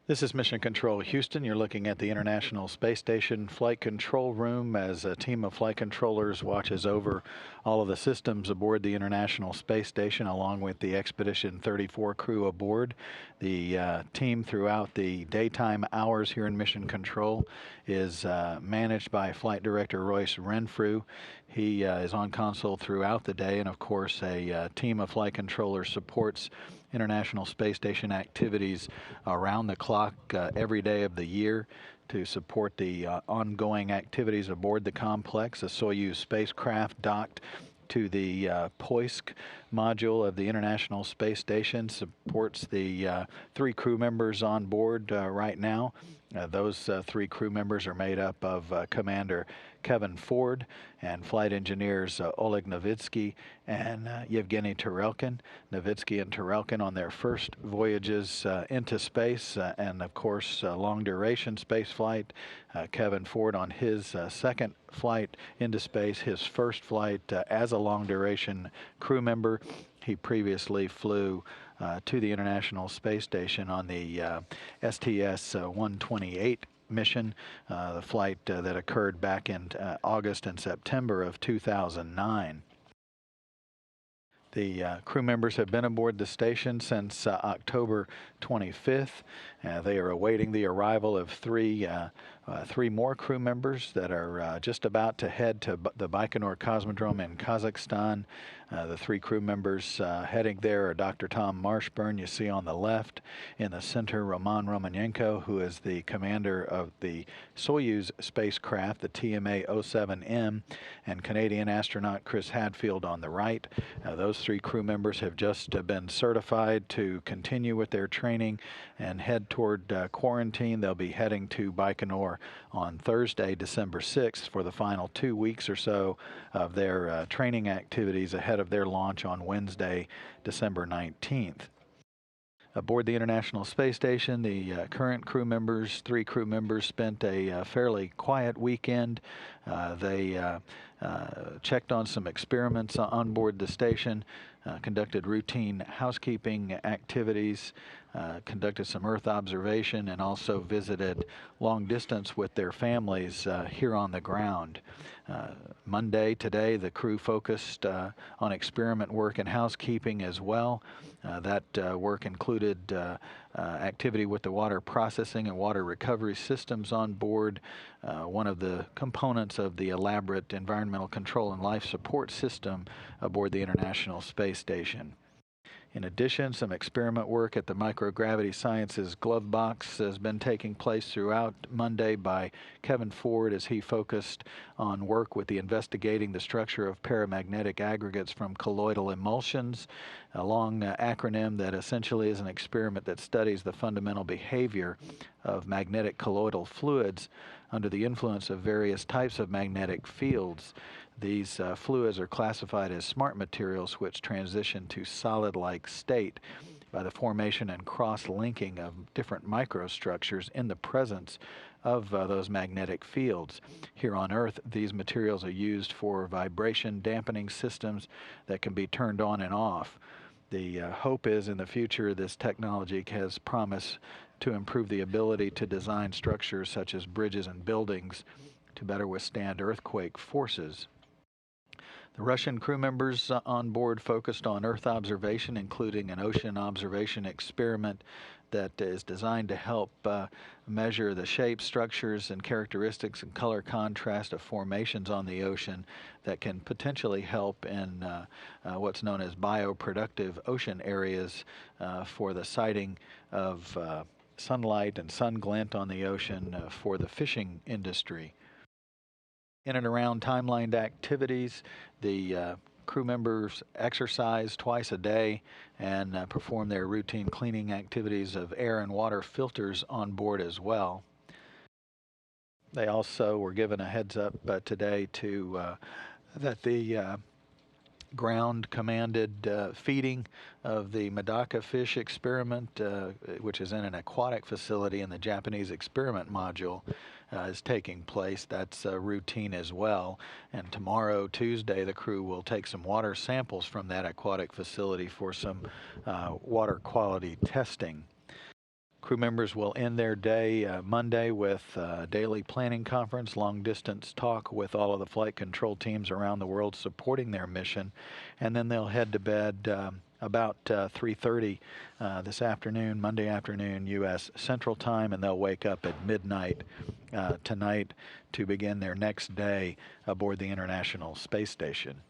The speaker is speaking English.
This is Mission Control Houston. You're looking at the International Space Station Flight Control Room as a team of flight controllers watches over all of the systems aboard the International Space Station along with the Expedition 34 crew aboard. The team throughout the daytime hours here in Mission Control is managed by Flight Director Royce Renfrew. He is on console throughout the day, and of course a team of flight controllers supports International Space Station activities around the clock every day of the year to support the ongoing activities aboard the complex. A Soyuz spacecraft docked to the Poisk module of the International Space Station supports the 3 crew members on board right now. Those 3 crew members are made up of Commander Kevin Ford and flight engineers Oleg Novitsky and Yevgeny Tarelkin. Novitsky and Tarelkin on their first voyages into space and of course long duration space flight. Kevin Ford on his second flight into space, his first flight as a long duration crew member. He previously flew to the International Space Station on the STS-128 mission, the flight that occurred back in August and September of 2009. The crew members have been aboard the station since October 25th. They are awaiting the arrival of three more crew members that are just about to head to the Baikonur Cosmodrome in Kazakhstan. The 3 crew members heading there are Dr. Tom Marshburn, you see on the left. In the center, Roman Romanenko, who is the commander of the Soyuz spacecraft, the TMA-07M, and Canadian astronaut Chris Hadfield on the right. Those 3 crew members have just been certified to continue with their training and head toward quarantine. They'll be heading to Baikonur on Thursday, December 6th for the final 2 weeks or so of their training activities ahead of their launch on Wednesday, December 19th. Aboard the International Space Station, the current crew members, 3 crew members, spent a fairly quiet weekend. They checked on some experiments on board the station, conducted routine housekeeping activities, conducted some Earth observation, and also visited long distance with their families here on the ground. Monday, today, the crew focused on experiment work and housekeeping as well. That work included activity with the water processing and water recovery systems on board, one of the components of the elaborate environmental control and life support system aboard the International Space Station. In addition, some experiment work at the Microgravity Sciences glove box has been taking place throughout Monday by Kevin Ford as he focused on work with investigating the structure of paramagnetic aggregates from colloidal emulsions, a long acronym that essentially is an experiment that studies the fundamental behavior of magnetic colloidal fluids under the influence of various types of magnetic fields. These fluids are classified as smart materials which transition to solid-like state by the formation and cross-linking of different microstructures in the presence of those magnetic fields. Here on Earth, these materials are used for vibration dampening systems that can be turned on and off. The hope is in the future this technology has promise to improve the ability to design structures such as bridges and buildings to better withstand earthquake forces. The Russian crew members on board focused on Earth observation, including an ocean observation experiment that is designed to help measure the shape, structures, and characteristics and color contrast of formations on the ocean that can potentially help in what's known as bioproductive ocean areas for the sighting of sunlight and sun glint on the ocean for the fishing industry. In and around timelined activities, the crew members exercise twice a day and perform their routine cleaning activities of air and water filters on board as well. They also were given a heads up today that the ground commanded feeding of the Medaka fish experiment, which is in an aquatic facility in the Japanese experiment module, is taking place. That's routine as well. And tomorrow, Tuesday, the crew will take some water samples from that aquatic facility for some water quality testing. Crew Crew members will end their day Monday with a daily planning conference, long-distance talk with all of the flight control teams around the world supporting their mission, and then they'll head to bed about 3:30 this afternoon, Monday afternoon, U.S. Central Time, and they'll wake up at midnight tonight to begin their next day aboard the International Space Station.